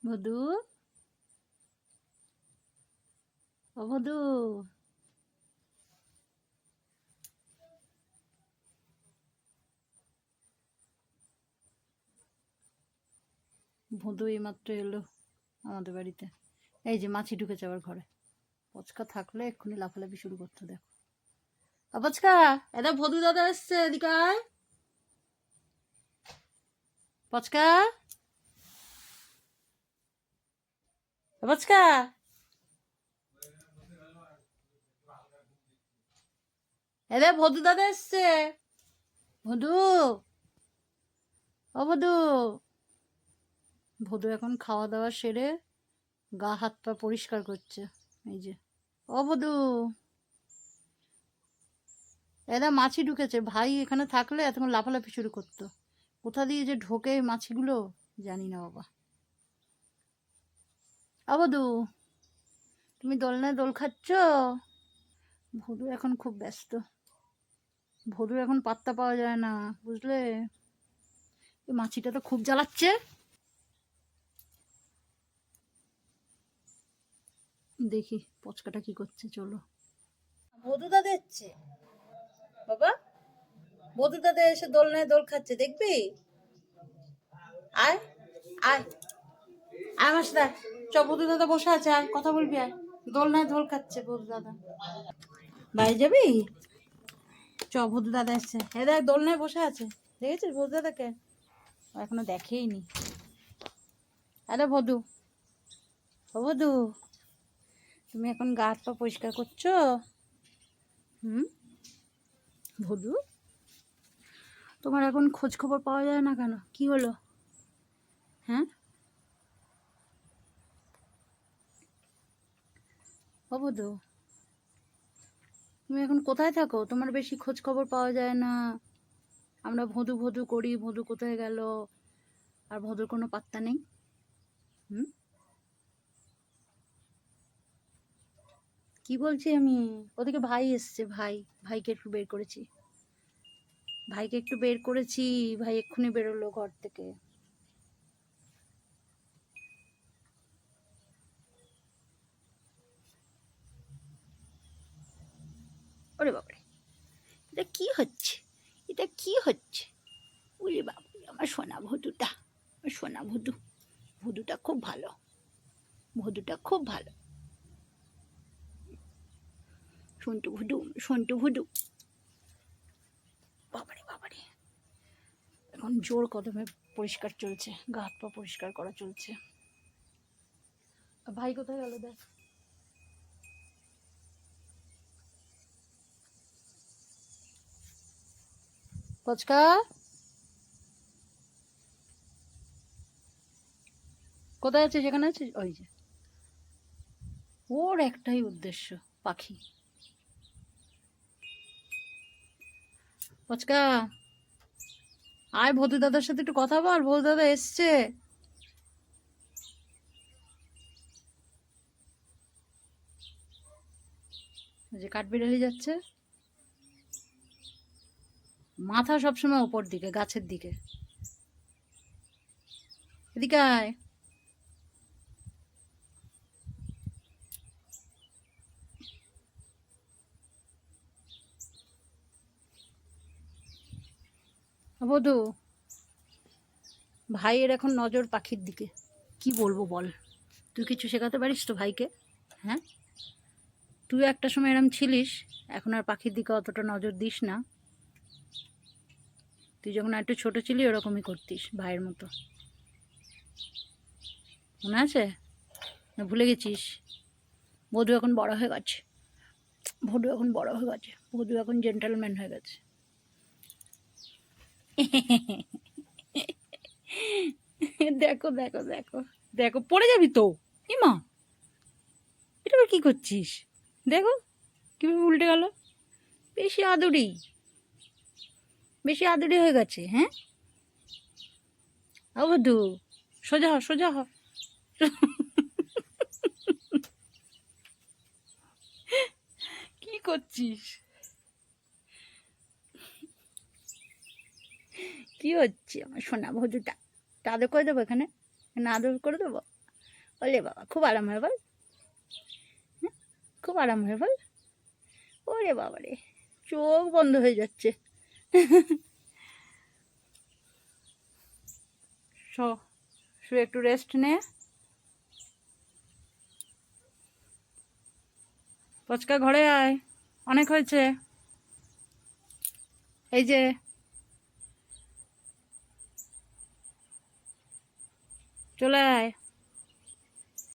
মধু, ও মধু, মধু এইমাত্র এলো আমাদের বাড়িতে। এই যে মাছি ঢুকেছে আবার ঘরে। পচকা থাকলে এক্ষুনি লাফালাফি শুরু করতো। দেখো পচকা, এটা ভদু দাদা এসছে, এদিকে আয়। পচকা, পচকা, এরে ভদু দাদা এসছে। ভদু, ও ভদু। ভদু এখন খাওয়া দাওয়া সেরে গা হাত পা পরিষ্কার করছে। এই যে, ও ভদু, এরা মাছি ঢুকেছে। ভাই এখানে থাকলে এতক্ষণ লাফালাফি শুরু করতো। কোথা দিয়ে যে ঢোকে মাছিগুলো জানি না বাবা। আবদু, তুমি দোলনায় দোল খাচ্ছ? ভদু এখন খুব ব্যস্ত। ভদুর এখন পাত্তা পাওয়া যায় না, বুঝলে। এই মাছিটা তো খুব জ্বালাচ্ছে। দেখি পচকাটা কি করছে, চলো। ভদু দাদা এসছে বাবা। ভদু দাদা এসে দোলনায় দোল খাচ্ছে, দেখবি? আয়, আয়, আয় আমার সাথে। চ, ভদু দাদা বসে আছে, আয় কথা বলবি, আয়। দোলনায় দোল খাচ্ছে ভদু দাদা। বাইরে যাবি? চ, ভদু দাদা এসছে। এ দেখ দোলনায় বসে আছে, দেখেছিস ভদু দাদাকে? এখনো দেখেইনি। আরে ভদু, ও ভদু, তুমি এখন গা হাত পা পরিষ্কার করছো? হুম, ভদু, তোমার এখন খোঁজ খবর পাওয়া যায় না কেন? কি হলো? হ্যাঁ, ও ভদু, তুমি এখন কোথায় থাকো? তোমার বেশি খোঁজ খবর পাওয়া যায় না। আমরা ভদু ভদু করি, ভদু কোথায় গেল, আর ভদুর কোনো পাত্তা নেই। হুম, কি বলছি আমি? ওদিকে ভাই এসছে, ভাই। ভাইকে একটু বের করেছি, ভাইকে একটু বের করেছি। ভাই এক্ষুনি বেরোলো ঘর থেকে। ওরে বাবারে, এটা কি হচ্ছে? এটা কি হচ্ছে? ওরে বাবা, আমার সোনা ভদুটা, আমার সোনা ভদু। ভদুটা খুব ভালো, ভদুটা খুব ভালো। সন্টু ভদু, সন্টু ভদু। বাবারে বাবারে, এখন জোর কদমে পরিষ্কার চলছে, গা হাত পা পরিষ্কার করা চলছে। ভাই কোথায় গেল দেখ। পচকা, কোথায় আছে? সেখানে আছে, ওই যে। ওর একটাই উদ্দেশ্য, পাখি। পচকা, আয় ভদু দাদার সাথে একটু কথা বল, ভদু দাদা এসছে। যে কাঠবিড়ালি যাচ্ছে, মাথা সবসময় ওপর দিকে, গাছের দিকে। এদিকে আয়। বধু, ভাইয়ের এখন নজর পাখির দিকে। কি বলবো বল? তুই কিছু শেখাতে পারিস তো ভাইকে? হ্যাঁ, তুই একটা সময় এরম ছিলিস, এখন আর পাখির দিকে অতটা নজর দিস না। তুই যখন একটু ছোট ছিলি ওরকমই করতিস ভাইয়ের মতো, মনে আছে? না ভুলে গেছিস? বধূ এখন বড় হয়ে গেছে, ভদু এখন বড় হয়ে গেছে, ভদু এখন জেন্টালম্যান হয়ে গেছে। দেখো দেখো দেখো দেখো, পড়ে যাবি তো। ইমা, এটা আবার কি করছিস? দেখো কিভাবে উল্টে গেল। বেশি আদুরি, বেশি আদুরি হয়ে গেছে। হ্যাঁ অবধু, সোজা হ, সোজা হ। কি করছিস? কি হচ্ছে আমার সোনা ভদুটা? আদর করে দেবো এখানে, আদর করে দেবো। ওলে বাবা, খুব আরাম হয় বল, খুব আরাম হয় বল। ওরে বাবা রে, চোখ বন্ধ হয়ে যাচ্ছে। শুয়ে একটু রেস্ট নে। পচকা ঘরে আয়, অনেক হয়েছে। এই যে চলে আয়।